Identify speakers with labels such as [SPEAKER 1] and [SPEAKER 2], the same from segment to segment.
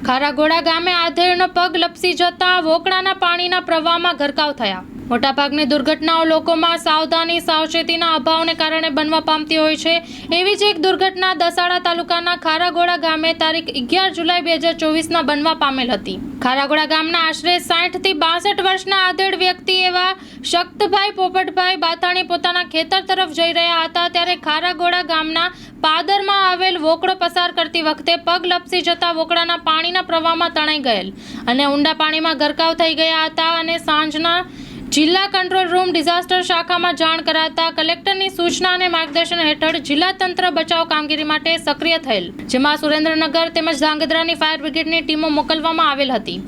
[SPEAKER 1] ખારાગોડા ગામે આધેડનો પગ લપસી જતા વોકળાના પાણીના પ્રવાહમાં ગરકાવ થયા। મોટાભાગની દુર્ઘટનાઓ લોકોમાં સાવચેતીના અભાવને કારણે બનવા પામતી હોય છે। એવી જ એક દુર્ઘટના દસાડા તાલુકાના ખારાગોડા ગામે તારીખ 11 જુલાઈ 2024ના બનવા પામેલ હતી। ખારાગોડા ગામના આશરે 60 થી 62 વર્ષના આધેડ વ્યક્તિ એવા શક્તભાઈ પોપટભાઈ બાથાણી પોતાના ખેતર તરફ જઈ રહ્યા હતા ત્યારે ખારાગોડા ગામના પાદરમાં આવેલ વોકળો પસાર કરતી વખતે પગ લપસી જતા વોકળાના પાણીના પ્રવાહમાં તણાઈ ગયેલ અને ઊંડા પાણીમાં ગરકાવ થઈ ગયા હતા અને સાંજના જિલ્લા કંટ્રોલ રૂમ ડિઝાસ્ટર શાખામાં જાણ કરાતા કલેક્ટરની સૂચના અને માર્ગદર્શન હેઠળ જિલ્લા તંત્ર બચાવ કામગીરી માટે સક્રિય થયેલ, જેમાં સુરેન્દ્રનગર તેમજ ધાંગધ્રાની ફાયર બ્રિગેડની ટીમો મોકલવામાં આવેલ હતી।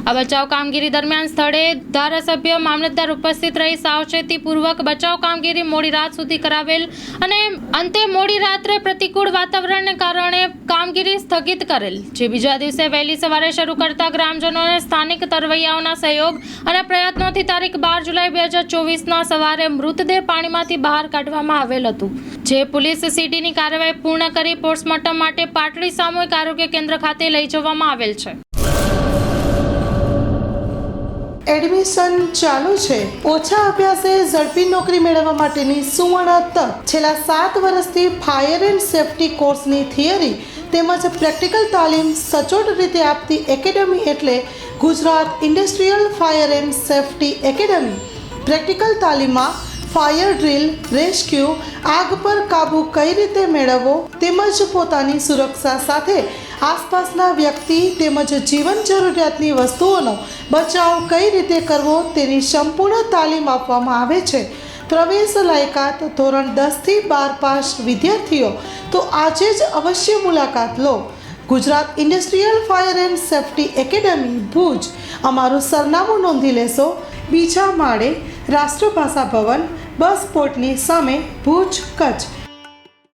[SPEAKER 1] આ બચાવ કામગીરી દરમિયાન સ્થળે ધારાસભ્ય મામલતદાર ઉપસ્થિત રહી સાવચેતીપૂર્વક બચાવ કામગીરી મોડી રાત સુધી કરાવેલ અને અંતે મોડી રાત્રે પ્રતિકૂળ વાતાવરણને કારણે કામગીરી સ્થગિત કરેલ, જે બીજા દિવસે વહેલી સવારે શરૂ કરતા ગ્રામજનોને સ્થાનિક તરવૈયાઓના સહયોગ અને પ્રયત્નોથી તારીખ 12 જુલાઈ 2024ના સવારે મૃતદેહ પાણીમાંથી બહાર કાઢવામાં આવેલ હતું, જે પોલીસ સીડીની કાર્યવાહી પૂર્ણ કરી પોસ્ટમોર્ટમ માટે પાટડી સામૂહિક આરોગ્ય કેન્દ્ર ખાતે લઈ જવામાં આવેલ છે।
[SPEAKER 2] એડમિશન ચાલુ છે। ઓછા અભ્યાસે ઝડપી નોકરી મેળવવા માટેની સુવર્ણ તક। છેલ્લા 7 વર્ષથી ફાયર એન્ડ સેફટી કોર્સની થિયરી તેમજ પ્રેક્ટિકલ તાલીમ સચોટ રીતે આપતી એકેડમી એટલે Gujarat industrial fire and safety academy. Practical તાલીમમાં ફાયર ડ્રીલ, રેસ્ક્યુ, આગ પર કાબૂ કઈ રીતે મેળવવો તેમજ પોતાની સુરક્ષા સાથે આસપાસના વ્યક્તિ તેમજ જીવન જરૂરિયાતની વસ્તુઓનો બચાવ કઈ રીતે કરવો તેની સંપૂર્ણ તાલીમ આપવામાં આવે છે। પ્રવેશ લાયકાત ધોરણ 10 થી 12 પાસ વિદ્યાર્થીઓ તો આજે જ અવશ્ય મુલાકાત લો। Gujarat industrial fire and safety academy Bhuj. અમારું સરનામું નોંધી લેશો। બીજા માળે રાષ્ટ્રભાષા ભવન, બસ પોર્ટની સામે, ભુજ, કચ્છ।